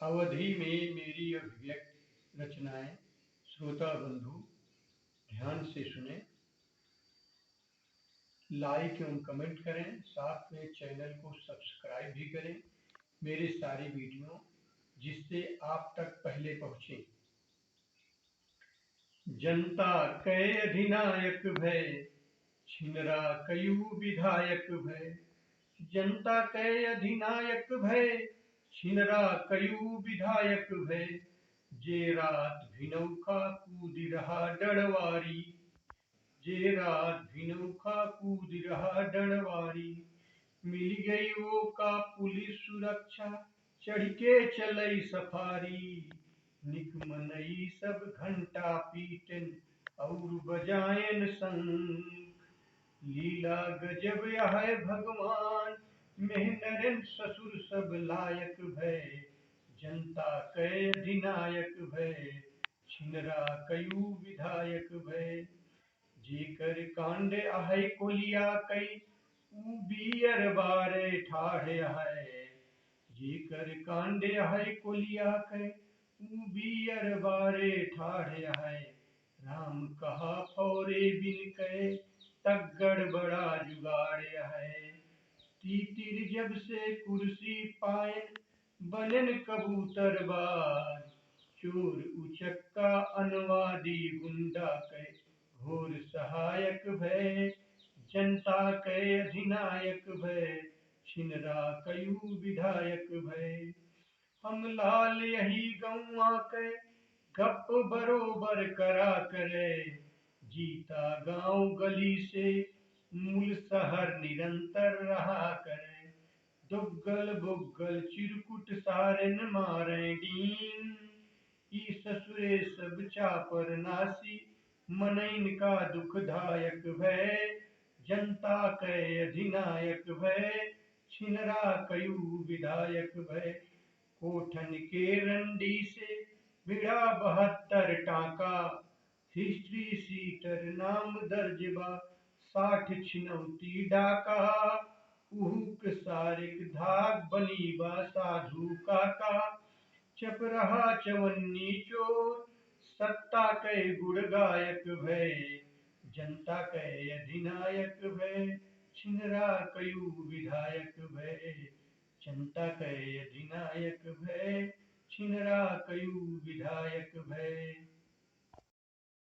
अवधि में मेरी अभिव्यक्त रचनाएं श्रोता बंधु ध्यान से सुने, लाइक एवं कमेंट करें, साथ में चैनल को सब्सक्राइब भी करें मेरे सारी वीडियो जिससे आप तक पहले पहुंचे। जनता कै अधिनायक भय, छिनरा कयू विधायक भय। जनता कै अधिनायक भय, छिनरा कयू विधायक भय। जे रात भिनौखा कूद रहा डरवारी, जे रात भिनौखा कूद रहा डरवारी। मिल गई वो का पुलिस सुरक्षा, चढ़ के चलई सफारी। निक मनई सब घंटा पीटन और बजायन शंख। लीला गजब है भगवान, मेहनरन ससुर सब लायक भय। जनता कै अधिनायक भय, छिनरा कयू विधायक भय। जेकर कांड आहे कोलिया कई, ऊ बियर बारे ठाढ़ है। जेकर कांड आहे कोलिया कई, ऊ बियर बारे ठाढ़ है। राम कहा फौरे बिन कहे, तगड़ बड़ा जुगाड़ है। तीतिर जब से कुर्सी पायन, बनन कबूतरबाज। चोर उचक्का अनवादी गुंडा के घोर सहायक भय। जनता कै अधिनायक भय, छिनरा कयू विधायक भय। हम लाल यही गौआ के गप बरोबर करा करे। जीता गांव गली से मूल शहर निरंतर रहा करे। दुग्गल बुग्गल चिरकुट सारन मारे डीन, ई ससुरे सब चापर नासी मनइन का दुखदायक भय। जनता कै अधिनायक भय, छिनरा कयू विधायक भय। कोठन के रंडी से भिड़ा 72 टाका, हिस्ट्री सीटर नाम दर्ज बा 60 छिनौती डाका। उहुक सारिक धाक बनी बा साधु काका। चपरहा चवन्नी चोर, सत्ता कै गुण गायक भय। जनता कै अधिनायक भय, छिनरा कयू विधायक भय। जनता कै अधिनायक भय, छिनरा कयू विधायक भय।